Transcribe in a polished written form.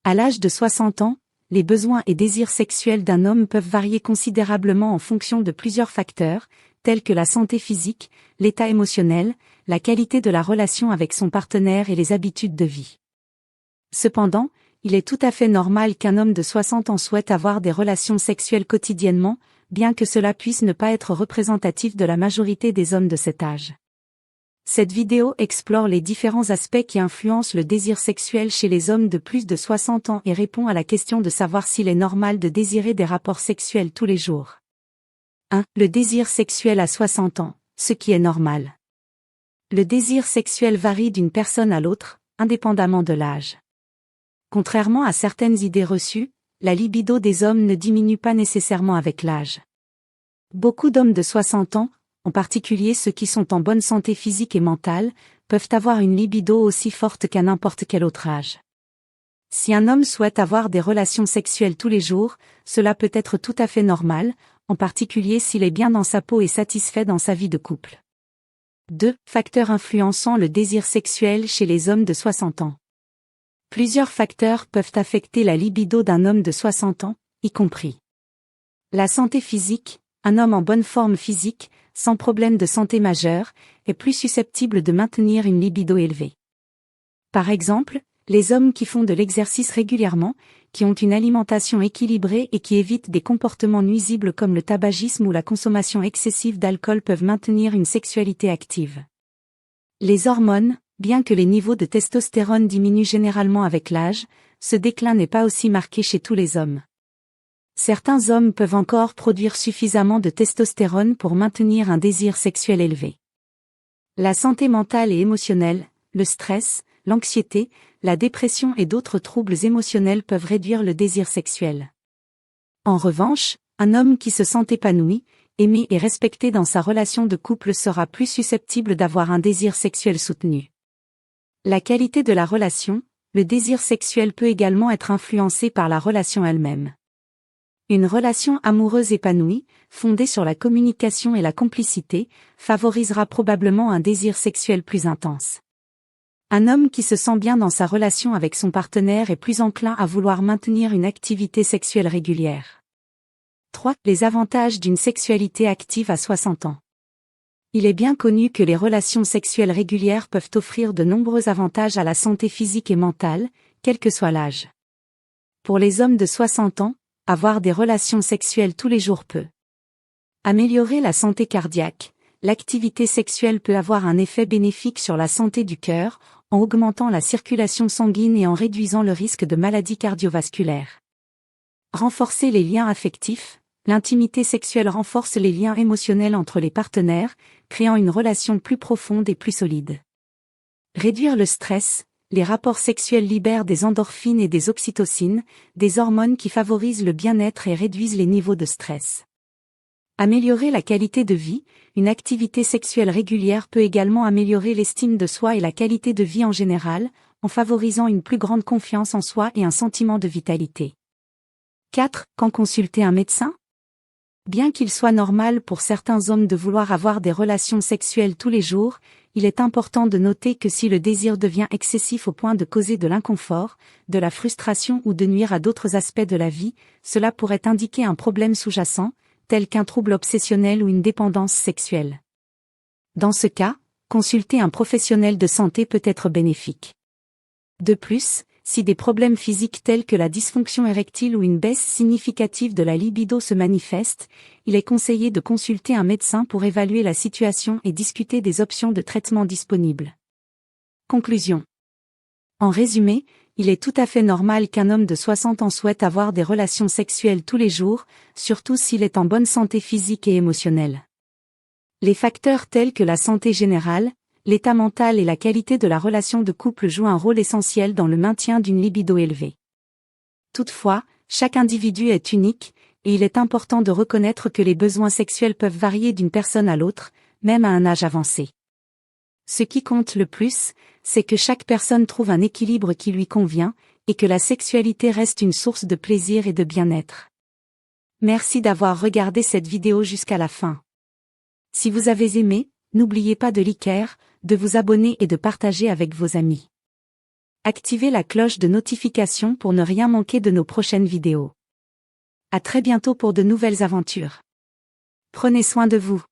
À l'âge de 60 ans, les besoins et désirs sexuels d'un homme peuvent varier considérablement en fonction de plusieurs facteurs, tels que la santé physique, l'état émotionnel, la qualité de la relation avec son partenaire et les habitudes de vie. Cependant, il est tout à fait normal qu'un homme de 60 ans souhaite avoir des relations sexuelles quotidiennement, bien que cela puisse ne pas être représentatif de la majorité des hommes de cet âge. Cette vidéo explore les différents aspects qui influencent le désir sexuel chez les hommes de plus de 60 ans et répond à la question de savoir s'il est normal de désirer des rapports sexuels tous les jours. 1. Le désir sexuel à 60 ans, ce qui est normal. Le désir sexuel varie d'une personne à l'autre, indépendamment de l'âge. Contrairement à certaines idées reçues, la libido des hommes ne diminue pas nécessairement avec l'âge. Beaucoup d'hommes de 60 ans, en particulier ceux qui sont en bonne santé physique et mentale, peuvent avoir une libido aussi forte qu'à n'importe quel autre âge. Si un homme souhaite avoir des relations sexuelles tous les jours, cela peut être tout à fait normal, en particulier s'il est bien dans sa peau et satisfait dans sa vie de couple. 2. Facteurs influençant le désir sexuel chez les hommes de 60 ans. Plusieurs facteurs peuvent affecter la libido d'un homme de 60 ans, y compris la santé physique. Un homme en bonne forme physique, sans problème de santé majeur, est plus susceptible de maintenir une libido élevée. Par exemple, les hommes qui font de l'exercice régulièrement, qui ont une alimentation équilibrée et qui évitent des comportements nuisibles comme le tabagisme ou la consommation excessive d'alcool peuvent maintenir une sexualité active. Les hormones, bien que les niveaux de testostérone diminuent généralement avec l'âge, ce déclin n'est pas aussi marqué chez tous les hommes. Certains hommes peuvent encore produire suffisamment de testostérone pour maintenir un désir sexuel élevé. La santé mentale et émotionnelle, le stress, l'anxiété, la dépression et d'autres troubles émotionnels peuvent réduire le désir sexuel. En revanche, un homme qui se sent épanoui, aimé et respecté dans sa relation de couple sera plus susceptible d'avoir un désir sexuel soutenu. La qualité de la relation, le désir sexuel peut également être influencé par la relation elle-même. Une relation amoureuse épanouie, fondée sur la communication et la complicité, favorisera probablement un désir sexuel plus intense. Un homme qui se sent bien dans sa relation avec son partenaire est plus enclin à vouloir maintenir une activité sexuelle régulière. 3. Les avantages d'une sexualité active à 60 ans. Il est bien connu que les relations sexuelles régulières peuvent offrir de nombreux avantages à la santé physique et mentale, quel que soit l'âge. Pour les hommes de 60 ans, avoir des relations sexuelles tous les jours peut améliorer la santé cardiaque. L'activité sexuelle peut avoir un effet bénéfique sur la santé du cœur, en augmentant la circulation sanguine et en réduisant le risque de maladies cardiovasculaires. Renforcer les liens affectifs. L'intimité sexuelle renforce les liens émotionnels entre les partenaires, créant une relation plus profonde et plus solide. Réduire le stress. Les rapports sexuels libèrent des endorphines et des oxytocines, des hormones qui favorisent le bien-être et réduisent les niveaux de stress. Améliorer la qualité de vie. Une activité sexuelle régulière peut également améliorer l'estime de soi et la qualité de vie en général, en favorisant une plus grande confiance en soi et un sentiment de vitalité. 4. Quand consulter un médecin ? Bien qu'il soit normal pour certains hommes de vouloir avoir des relations sexuelles tous les jours, il est important de noter que si le désir devient excessif au point de causer de l'inconfort, de la frustration ou de nuire à d'autres aspects de la vie, cela pourrait indiquer un problème sous-jacent, tel qu'un trouble obsessionnel ou une dépendance sexuelle. Dans ce cas, consulter un professionnel de santé peut être bénéfique. De plus, si des problèmes physiques tels que la dysfonction érectile ou une baisse significative de la libido se manifestent, il est conseillé de consulter un médecin pour évaluer la situation et discuter des options de traitement disponibles. Conclusion. En résumé, il est tout à fait normal qu'un homme de 60 ans souhaite avoir des relations sexuelles tous les jours, surtout s'il est en bonne santé physique et émotionnelle. Les facteurs tels que la santé générale, l'état mental et la qualité de la relation de couple jouent un rôle essentiel dans le maintien d'une libido élevée. Toutefois, chaque individu est unique, et il est important de reconnaître que les besoins sexuels peuvent varier d'une personne à l'autre, même à un âge avancé. Ce qui compte le plus, c'est que chaque personne trouve un équilibre qui lui convient, et que la sexualité reste une source de plaisir et de bien-être. Merci d'avoir regardé cette vidéo jusqu'à la fin. Si vous avez aimé, n'oubliez pas de liker, de vous abonner et de partager avec vos amis. Activez la cloche de notification pour ne rien manquer de nos prochaines vidéos. À très bientôt pour de nouvelles aventures. Prenez soin de vous.